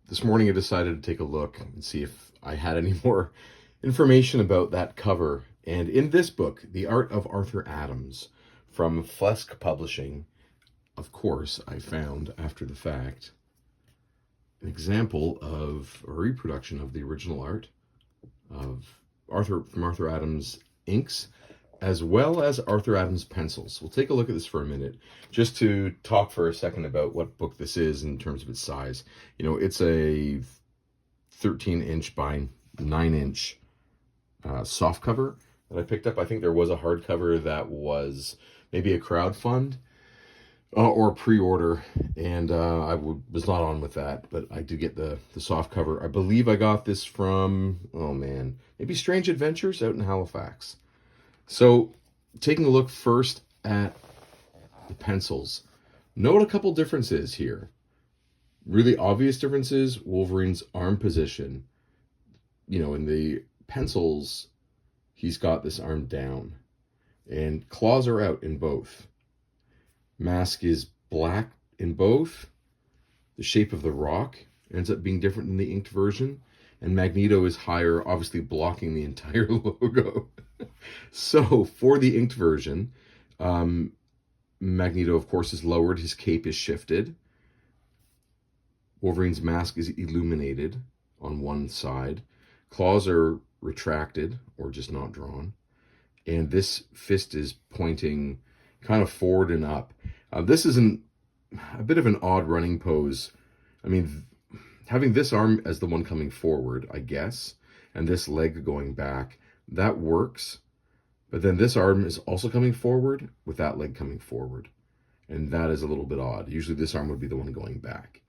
This morning I decided to take a look and see if I had any more information about that cover. And in this book, The Art of Arthur Adams, from Flesk Publishing, of course, I found, after the fact, an example of a reproduction of the original art of Arthur Adams inks, as well as Arthur Adams pencils. We'll take a look at this for a minute, just to talk for a second about what book this is in terms of its size. You know, it's a 13-inch by 9-inch soft cover that I picked up. I think there was a hardcover that was maybe a crowdfund or pre-order, and I was not on with that, but I do get the soft cover. I believe I got this from, oh man, maybe Strange Adventures out in Halifax. So, taking a look first at the pencils. Note a couple differences here. Really obvious differences: Wolverine's arm position. You know, in the pencils, he's got this arm down, and claws are out in both. Mask is black in both. The shape of the rock ends up being different in the inked version, and Magneto is higher, obviously blocking the entire logo. So for the inked version, Magneto, of course, is lowered. His cape is shifted. Wolverine's mask is illuminated on one side. Claws are retracted or just not drawn. And this fist is pointing kind of forward and up. This is a bit of an odd running pose. I mean, having this arm as the one coming forward, I guess, and this leg going back, that works. But then this arm is also coming forward with that leg coming forward. And that is a little bit odd. Usually this arm would be the one going back.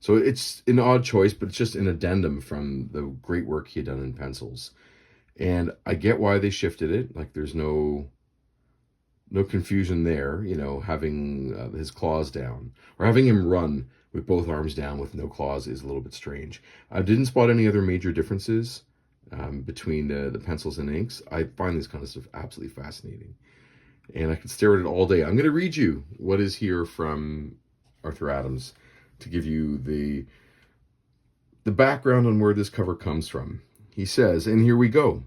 So it's an odd choice, but it's just an addendum from the great work he had done in pencils. And I get why they shifted it. Like, there's no confusion there, you know, having his claws down. Or having him run with both arms down with no claws is a little bit strange. I didn't spot any other major differences between the pencils and inks. I find this kind of stuff absolutely fascinating. And I could stare at it all day. I'm going to read you what is here from Arthur Adams to give you the background on where this cover comes from. He says, and here we go.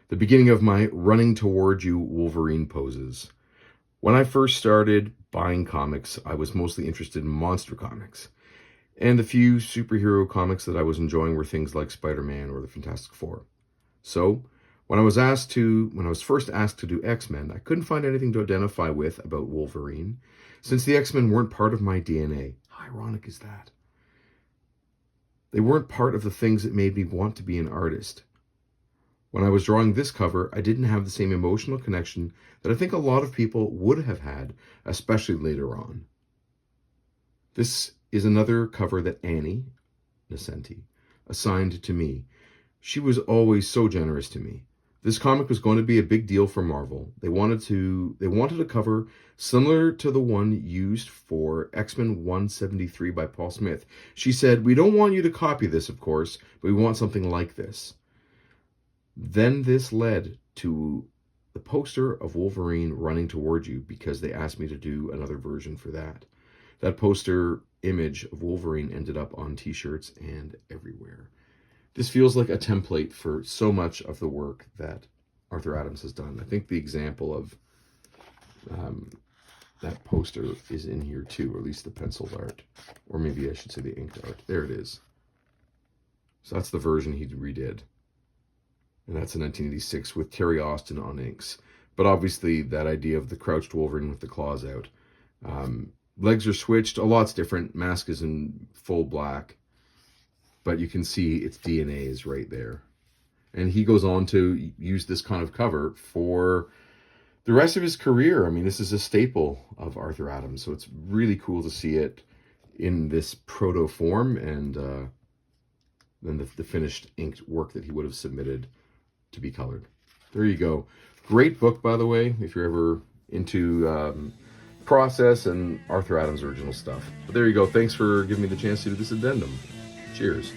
The beginning of my running toward you Wolverine poses. When I first started buying comics, I was mostly interested in monster comics. And the few superhero comics that I was enjoying were things like Spider-Man or the Fantastic Four. So, when I was first asked to do X-Men, I couldn't find anything to identify with about Wolverine, since the X-Men weren't part of my DNA. How ironic is that? They weren't part of the things that made me want to be an artist. When I was drawing this cover, I didn't have the same emotional connection that I think a lot of people would have had, especially later on. This is another cover that Annie Nocenti assigned to me. She was always so generous to me. This comic was going to be a big deal for Marvel. They wanted a cover similar to the one used for X-Men 173 by Paul Smith. She said, "We don't want you to copy this, of course, but we want something like this." Then this led to the poster of Wolverine running toward you, because they asked me to do another version for that. That poster image of Wolverine ended up on t-shirts and everywhere. This feels like a template for so much of the work that Arthur Adams has done. I think the example of that poster is in here too, or at least the penciled art. Or maybe I should say the inked art. There it is. So that's the version he redid. And that's in 1986 with Terry Austin on inks. But obviously that idea of the crouched Wolverine with the claws out. Legs are switched. A lot's different. Mask is in full black. But you can see its DNA is right there. And he goes on to use this kind of cover for the rest of his career. I mean, this is a staple of Arthur Adams. So it's really cool to see it in this proto form, and then the finished inked work that he would have submitted to be colored. There you go. Great book, by the way, if you're ever into process and Arthur Adams' original stuff. But there you go. Thanks for giving me the chance to do this addendum. Cheers.